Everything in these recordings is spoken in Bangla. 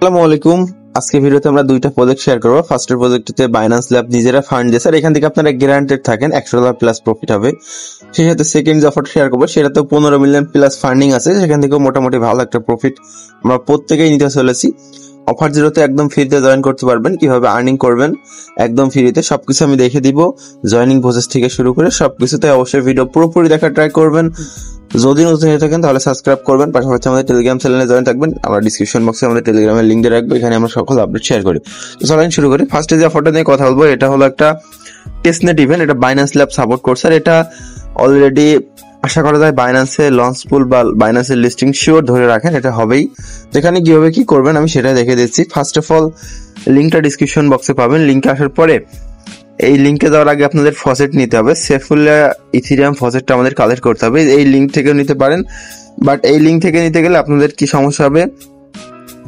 আসসালামু আলাইকুম। আজকে ভিডিওতে আমরা দুইটা প্রজেক্ট শেয়ার করবো। ফার্স্টের প্রজেক্টটিতে বাইন্যান্স ল্যাব নিজেরা ফান্ড দিয়েছে আর এখান থেকে আপনারা গ্যারান্টেড থাকেন $100 প্লাস প্রফিট হবে। সেই সাথে সেকেন্ড যে অফারটা শেয়ার করবো সেটাতেও 15 মিলিয়ন প্লাস ফান্ডিং আছে, সেখান থেকেও মোটামুটি ভালো একটা প্রফিট আমরা প্রত্যেকেই নিতে চলেছি। অফার জিরোতে একদম ফ্রিতে জয়েন করতে পারবেন। কিভাবে আর্নিং করবেন একদম ফ্রিতে সবকিছু আমি দেখে দিব, জয়নিং প্রসেস থেকে শুরু করে সবকিছুতে। অবশ্যই ভিডিও পুরোপুরি দেখার ট্রাই করবেন। যদি নতুন হয়ে থাকেন তাহলে সাবস্ক্রাইব করবেন, পাশাপাশি আমাদের টেলিগ্রাম চ্যানেলে জয়েন থাকবেন। আমরা ডিসক্রিপশন বক্সে আমাদের টেলিগ্রামের লিঙ্ক দিয়ে রাখবো, এখানে আমরা সকল আপডেট শেয়ার করি। তো চলেন শুরু করি। ফার্স্টে যে অফারটা নিয়ে কথা বলবো এটা হলো একটা টেস্টনেট ইভেন্ট। এটা বাইন্যান্স ল্যাব সাপোর্ট করছে আর এটা অলরেডি আশা করা যায় বাইন্যান্সে লঞ্চ পুল বা বাইন্যান্সের লিস্টিং শিওর ধরে রাখেন, এটা হবেই। এখানে কিভাবে কি করবেন আমি সেটা দেখে দিচ্ছি। ফার্স্ট অফ অল লিঙ্কটা ডিসক্রিপশন বক্সে পাবেন। লিঙ্কে আসার পরে এই লিঙ্কে যাওয়ার আগে আপনাদের ফসেট নিতে হবে। সেফুল্লা ইথিরিয়াম ফসেটটা আমাদের কালেক্ট করতে হবে। এই লিঙ্ক থেকেও নিতে পারেন, বাট এই লিঙ্ক থেকে নিতে গেলে আপনাদের কি সমস্যা হবে,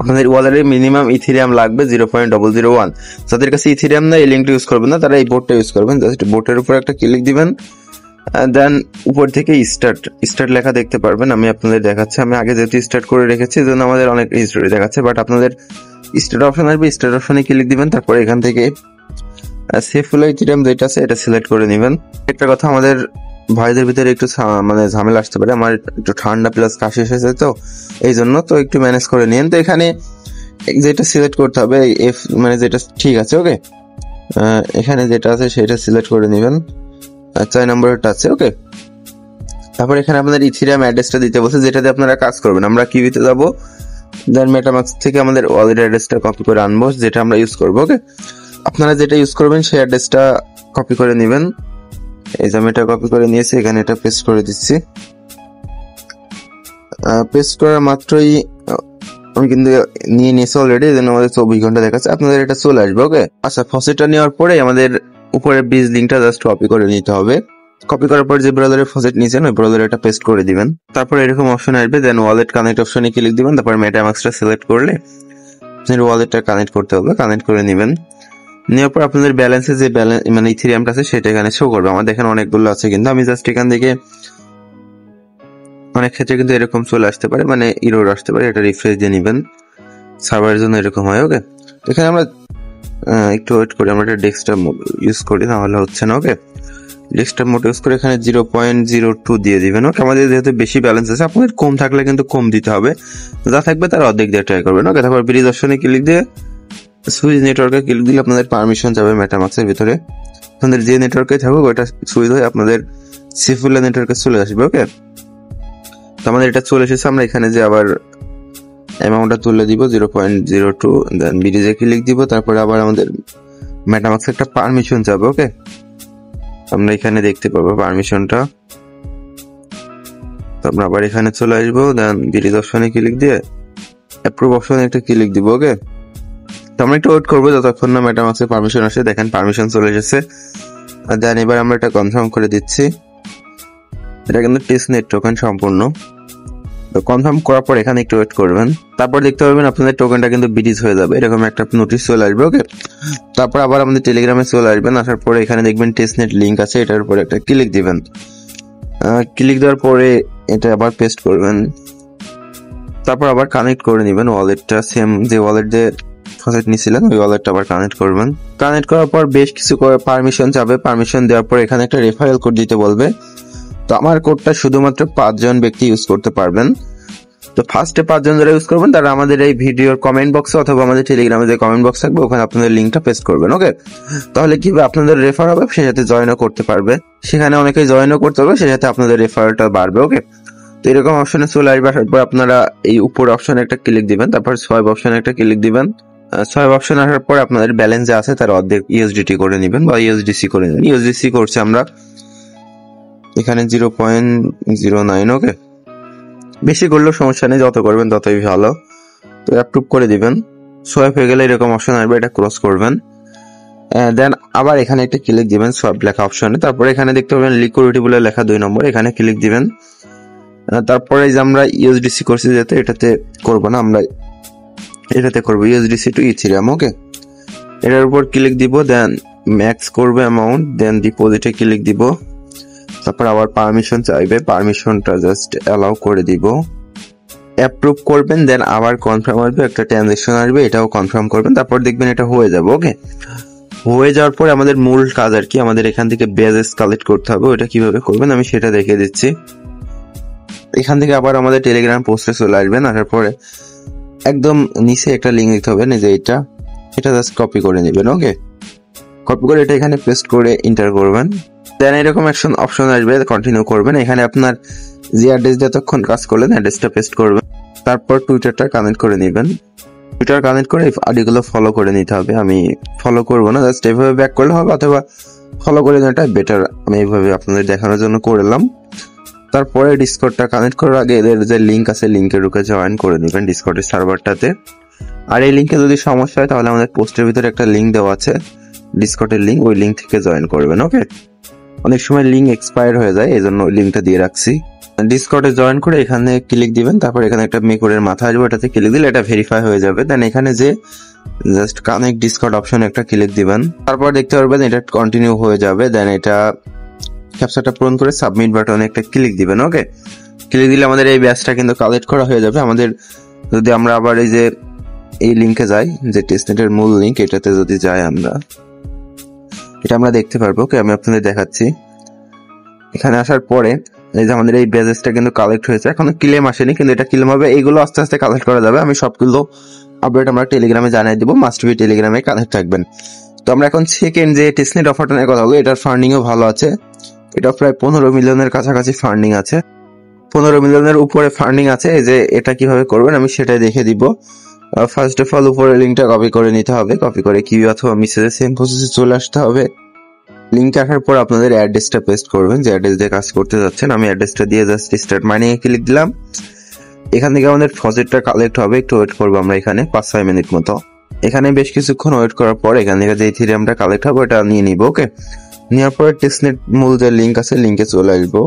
আপনাদের ওয়ালেটে মিনিমাম ইথিরিয়াম লাগবে 0.001। যাদের কাছে ইথিরিয়াম না এই লিঙ্কটা ইউজ করবেন না, তারা এই বোর্ডটা ইউজ করবেন। জাস্ট বোর্ডের উপর একটা ক্লিক দিবেন, দেন উপর থেকে স্টার্ট লেখা দেখতে পারবেন। আমি আপনাদের দেখাচ্ছি, আমি আগে যেহেতু স্টার্ট করে রেখেছি এই জন্য আমাদের অনেক হিস্টোরি দেখাচ্ছে, বাট আপনাদের স্টার্ট অপশন আসবে, স্টার্ট অপশনে ক্লিক দিবেন। তারপরে এখান থেকে সেফুল্লা ইথিরিয়াম যেটা আছে এটা সিলেক্ট করে নেবেন। একটা কথা, আমাদের ভাইদের ভিতরে একটু ঝামেলা আসতে পারে, আমার একটু ঠান্ডা প্লাস কাশি এসেছে, তো এই জন্য তো একটু ম্যানেজ করে নিন। তো এখানে যেটা সিলেক্ট করতে হবে যেটা ঠিক আছে, ওকে। এখানে যেটা আছে সেটা সিলেক্ট করে নেবেন, 4 নম্বরটা আছে, ওকে। তারপর এখানে আপনাদের ইথিরিয়াম অ্যাড্রেসটা দিতে বলছে, যেটাতে আপনারা কাজ করবেন। আমরা কিউবিতে যাবো, দেন মেটামাক্স থেকে আমাদের ওয়ালেট অ্যাড্রেসটা কপি করে আনবো, যেটা আমরা ইউজ করবো, ওকে। আপনারা যেটা ইউজ করবেন সেই অ্যাড্রেসটা কপি করে নেবেন। এই যে আমি এটা কপি করে নিয়েছি, এখানে এটা পেস্ট করে দিচ্ছি। পেস্ট করা মাত্রই আমি কিন্তু নিয়ে নিয়েছি অলরেডি, এই জন্য আমাদের 24 ঘন্টা দেখাচ্ছে। আপনাদের এটা চলে আসবে, ওকে। আচ্ছা, ফসেটটা নেওয়ার পরে আমাদের উপরে বিজ লিঙ্কটা জাস্ট কপি করে নিতে হবে। কপি করার পর যে ব্রাউজারে ফসেট নিয়েছেন ওই ব্রাউজারে এটা পেস্ট করে দিবেন। তারপর এরকম অপশন আসবে, দেন ওয়ালেট কানেক্ট অপশনে ক্লিক দিবেন। তারপর মেটামাক্সটা সিলেক্ট করলে আপনার ওয়ালেটটা কানেক্ট করতে হবে, কানেক্ট করে নেবেন। নেওয়ার পর আপনাদের ব্যালেন্সে যে ইথিরিয়ামটা আছে সেটা এখানে শো করবে। আমাদের এখানে অনেকগুলো আছে, কিন্তু আমি জাস্ট এখান থেকে অনেক ক্ষেত্রে কিন্তু এরকম চলে আসতে পারে, ইরোর আসতে পারে, এটা রিফ্রেশ দিয়ে নেবেন। সার্ভারের জন্য এরকম হয়, ওকে। এখানে আমরা একটু ওয়েট করি, আমরা এটা ডেস্কটপ ইউজ করি, না হলে হচ্ছে না, ওকে। ডেস্কটপ মোড ইউজ করে এখানে 0.02 দিয়ে দিবেন, ওকে। আমাদের যেহেতু বেশি ব্যালেন্স আছে, আপনাদের কম থাকলে কিন্তু কম দিতে হবে, যা থাকবে তার অর্ধেক দিয়ে ট্রাই করবেন, ওকে। তারপর ব্রিজ অপশনে ক্লিক দিয়ে সুইচ নেটওয়ার্কে ক্লিক দিলে আপনাদের পারমিশন যাবে মেটামাক্সের ভিতরে। আপনাদের যে নেটওয়ার্কে থাকুক ওইটা সুইচ হয়ে আপনাদের সেফুল্লা নেটওয়ার্কে চলে আসবে, ওকে। তো আমাদের এটা চলে এসেছে। আমরা এখানে যে আবার অ্যামাউন্টটা তুলে দিব 0.02, দেন ব্রিজে ক্লিক দিব। তারপরে আবার আমাদের মেটামাক্সে একটা পারমিশন যাবে, ওকে। আমরা এখানে দেখতে পাবো পারমিশনটা। তো আমরা আবার এখানে চলে আসবো, দেন ব্রিজ অপশনে ক্লিক দিয়ে অ্যাপ্রুভ অপশনে একটা ক্লিক দিব, ওকে। তো আমরা একটু ওয়েট করবো যতক্ষণ না মেটামাক্সে পারমিশন আসে। দেখেন পারমিশন চলে এসেছে। দেন এবার আমরা এটা কনফার্ম করে দিচ্ছি। এটা কিন্তু টেস্টনেট টোকেন সম্পূর্ণ। তো কনফার্ম করার পর এখানে একটু ওয়েট করবেন। তারপর দেখতে পাবেন আপনাদের টোকেনটা কিন্তু ব্রিজ হয়ে যাবে, এরকম একটা নোটিশ চলে আসবে, ওকে। তারপর আবার আমাদের টেলিগ্রামে চলে আসবেন। আসার পরে এখানে দেখবেন টেস্টনেট লিঙ্ক আছে, এটার উপরে একটা ক্লিক দিবেন। ক্লিক দেওয়ার পরে এটা আবার পেস্ট করবেন। তারপর আবার কানেক্ট করে নেবেন ওয়ালেটটা, সেম যে ওয়ালেট দিয়ে ফসেট নিয়েছিলেন ওই ওয়ালেটটা আবার কানেক্ট করবেন। কানেক্ট করার পর বেশ কিছু পারমিশন যাবে। পারমিশন দেওয়ার পর এখানে একটা রেফারেল কোড দিতে বলবে। তো আমার কোডটা শুধুমাত্র 5 জন ব্যক্তি ইউজ করতে পারবেন। তো ফার্স্টে 5 জন যারা ইউজ করবেন তারা আমাদের এই ভিডিওর কমেন্ট বক্সে অথবা আমাদের টেলিগ্রামে যে কমেন্ট বক্স থাকবে ওখানে আপনাদের লিঙ্কটা পেস্ট করবেন, ওকে। তাহলে কি আপনাদের রেফার হবে, সে সাথে জয়েনও করতে পারবে, সেখানে অনেকেই জয়েনও করতে পারবে, সে সাথে আপনাদের রেফারেলটা বাড়বে, ওকে। তো এরকম অপশনে চলে আসবে। আসার পর আপনারা এই উপর অপশনে একটা ক্লিক দিবেন, তারপর সোয়াইপ অপশনে একটা ক্লিক দিবেন। সোয়াইপ অপশন আসার পর আপনাদের ব্যালেন্স যা আছে তার অর্ধেক ইউএসডিটি করে নেবেন বা ইউএসডিসি করে নেবেন। ইউএসডিসি করছে আমরা এখানে 0.09, ওকে। বেশি করলেও সমস্যা নেই, যত করবেন ততই ভালো। তো অ্যাপ্রুভ করে দিবেন। সোয়াইপ হয়ে গেলে এরকম অপশন আসবে, এটা ক্রস করবেন। দেন আবার এখানে একটা ক্লিক দিবেন সোয়াইপ লেখা অপশনে। তারপরে এখানে দেখতে পাবেন লিকুইডিটি বলে লেখা 2 নম্বর, এখানে ক্লিক দিবেন। তারপরে যে আমরা ইউএসডিসি করছি যেহেতু এটাতে করবো না, আমরা এটাতে করবো ইউএসডিসি টু ইথিরিয়াম, ওকে। এটার উপর ক্লিক দিব, দেন ম্যাক্স করবে অ্যামাউন্ট, দেন ডিপোজিটে ক্লিক দিব। তারপর আবার পারমিশন চাইবে, পারমিশনটা জাস্ট অ্যালাউ করে দিব। অ্যাপ্রুভ করবেন, দেন আবার কনফার্ম আসবে, একটা ট্রানজেকশন আসবে, এটাও কনফার্ম করবেন, তারপর দেখবেন এটা হয়ে যাবে। ওকে, হয়ে যাওয়ার পরে আমাদের মূল কাজ আর কি, আমাদের এখান থেকে বেজেস কালেক্ট করতে হবে। ওটা কিভাবে করবেন আমি সেটা দেখিয়ে দিচ্ছি। এখান থেকে আবার আমাদের টেলিগ্রাম পোস্টে চলে আসবেন, আসার পরে একদম নিচে একটা লিঙ্ক দিতে হবে, যে এটা জাস্ট কপি করে নেবেন। ওকে, কপি করে এটা এখানে পেস্ট করে এন্টার করবেন, দেন এরকম অপশন আসবে, কন্টিনিউ করবেন। এখানে আপনার যে অ্যাড্রেস যতক্ষণ কাজ করলেন অ্যাড্রেসটা পেস্ট করবেন, তারপর টুইটারটা কানেক্ট করে নেবেন। টুইটার কানেক্ট করে আইডিগুলো ফলো করে নিতে হবে। আমি ফলো করবো না, জাস্ট এভাবে ব্যাক করলে হবে, অথবা ফলো করে নেওয়াটা বেটার। আমি এইভাবে আপনাদের দেখানোর জন্য করলাম। তারপরে ডিসকর্ডটা কানেক্ট করার আগে এদের যে লিঙ্ক আছে লিঙ্কে ঢুকে জয়েন করে নেবেন ডিসকর্ডের সার্ভারটাতে। আর এই লিঙ্কে যদি সমস্যা হয় তাহলে আমাদের পোস্টের ভিতরে একটা লিঙ্ক দেওয়া আছে ডিসকর্ডের লিঙ্ক, ওই লিঙ্ক থেকে জয়েন করবেন। ওকে, অনেক সময় লিঙ্ক এক্সপায়ার হয়ে যায়, এই জন্য ওই লিঙ্কটা দিয়ে রাখছি। ডিসকর্ডে জয়েন করে এখানে ক্লিক দিবেন, তারপর এখানে একটা মেকুরের মাথা আসবে, এটাতে ক্লিক দিলে এটা ভেরিফাই হয়ে যাবে। দেন এখানে যে জাস্ট কানেক্ট ডিসকর্ড অপশন একটা ক্লিক দিবেন, তারপর দেখতে পারবেন এটা কন্টিনিউ হয়ে যাবে। দেন এটা ক্যাপচাটা পূরণ করে সাবমিট বাটনে একটা ক্লিক দিবেন। ওকে, ক্লিক দিলে আমাদের এই ব্যাচটা কিন্তু কালেক্ট করা হয়ে যাবে। আমাদের যদি আমরা আবার এই লিঙ্কে যাই, যে টেস্টনেটের মূল লিঙ্ক, এটাতে যদি যাই আমরা দেখতে পারবো। ওকে, আমি আপনাদের দেখাচ্ছি। এখানে আসার পরে এই যে আমাদের এই ব্যাচেসটা কিন্তু কালেক্ট হয়েছে, এখনো ক্লেম আসেনি, কিন্তু এটা ক্লেম হবে। এইগুলো আস্তে আস্তে কালেক্ট করা যাবে। আমি সবগুলো আপডেট আমরা টেলিগ্রামে জানিয়ে দিব, মাস্ট বি টেলিগ্রামে কানেক্ট থাকবেন। তো আমরা এখন সেকেন্ড যে টেস্টনেট অফারটা নিয়ে কথা বলবো, এটার ফান্ডিংও ভালো আছে। এটা প্রায় 15 মিলিয়নের কাছাকাছি ফান্ডিং আছে, 15 মিলিয়নের উপরে ফান্ডিং আছে। এই যে এটা কিভাবে করবেন আমি সেটাই দেখে দিব। ফার্স্ট অফ অল উপরে লিঙ্কটা কপি করে নিতে হবে, কপি করে কিউ অথবা মেসেজে সেম প্রসেসে চলে আসতে হবে। লিঙ্কে আসার পর আপনাদের অ্যাড্রেসটা পেস্ট করবেন, যে অ্যাড্রেস দিয়ে কাজ করতে যাচ্ছেন। আমি অ্যাড্রেসটা দিয়ে জাস্ট স্টার্ট মাইনিং এ ক্লিক দিলাম। এখান থেকে আমাদের ফজেটটা কালেক্ট হবে, একটু ওয়েট করবো আমরা এখানে 5-6 মিনিট মতো। এখানে বেশ কিছুক্ষণ ওয়েট করার পর এখান থেকে যে ইথেরিয়ামটা কালেক্ট হবে ওটা নিয়ে নিব। ওকে, নেওয়ার পরে টেস্টনেট মূল যে লিঙ্ক আছে লিঙ্কে চলে আসবো,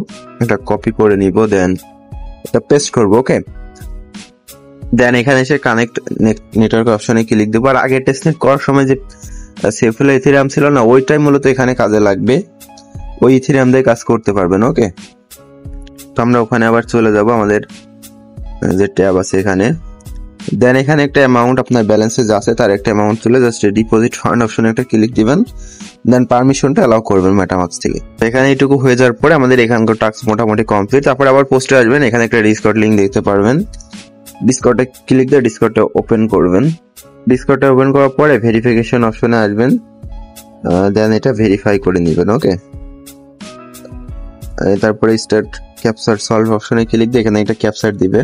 এটা কপি করে নিব, দেন এটা পেস্ট করবো। ওকে, দেন এখানে এসে কানেক্ট নেটওয়ার্ক অপশনে ক্লিক দেবো। আর আগে টেস্টনেট করার সময় যে সেফুল ইথেরিয়াম ছিল না, ওইটাই মূলত এখানে কাজে লাগবে, ওই ইথেরিয়াম দিয়ে কাজ করতে পারবেন। ওকে, তো আমরা ওখানে আবার চলে যাব, আমাদের যে ট্যাব আছে এখানে। দেন এখানে একটা অ্যামাউন্ট আপনার ব্যালেন্সে যা আছে তার একটা অ্যামাউন্ট তুলে জাস্ট ডিপোজিট ফান্ড অপশনে একটা ক্লিক দিবেন, দেন পারমিশনটা অ্যালাউ করবেন মেটামাক্স থেকে। এখানে এইটুকু হয়ে যাওয়ার পরে আমাদের এখানকার টাস্ক মোটামুটি কমপ্লিট। তারপর আবার পোস্টে আসবেন, এখানে একটা ডিসকর্ড লিঙ্ক দেখতে পারবেন, ডিসকর্ডে ক্লিক দিয়ে ডিসকর্ডটা ওপেন করবেন। ডিসকর্ডটা ওপেন করার পরে ভেরিফিকেশন অপশনে আসবেন, দেন এটা ভেরিফাই করে নেবেন। ওকে, তারপরে স্টার্ট ক্যাপচার সলভ অপশনে ক্লিক দিয়ে এখানে একটা ক্যাপচার দিবে,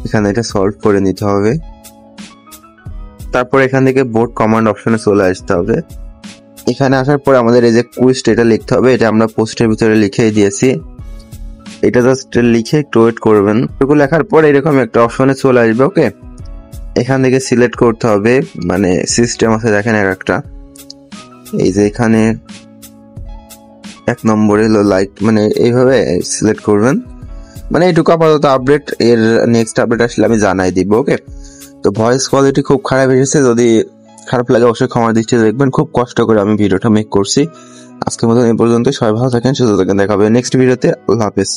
এখানে এটা সলভ করে নিতে হবে। তারপর এখান থেকে বোর্ড কমান্ড অপশনে চলে আসতে হবে। এখানে আসার পরে আমাদের এই যে কুইস্ট এটা লিখতে হবে, এটা আমরা পোস্টের ভিতরে লিখেই দিয়েছি। এটা জাস্ট লিখে একটু ওয়েট করবেন। এটুকু লেখার পর এরকম একটা অপশনে চলে আসবে। ওকে, এখান থেকে সিলেক্ট করতে হবে, মানে সিস্টেম আছে দেখেন একটা, এই যে এখানে 1 নম্বরে লাইক, মানে এইভাবে সিলেক্ট করবেন। মানে এইটুকু আপাতত আপডেট, এর নেক্সট আপডেট আসলে আমি জানাই দিব। ওকে, তো ভয়েস কোয়ালিটি খুব খারাপ এসেছে, যদি খারাপ লাগে অবশ্যই ক্ষমার দৃষ্টিতে দেখবেন। খুব কষ্ট করে আমি ভিডিওটা মেক করছি। আজকের মতো এই পর্যন্ত, সবাই ভালো থাকেন, সুস্থ থাকেন, দেখা হবে নেক্সট ভিডিওতে। আল্লাহ হাফেজ।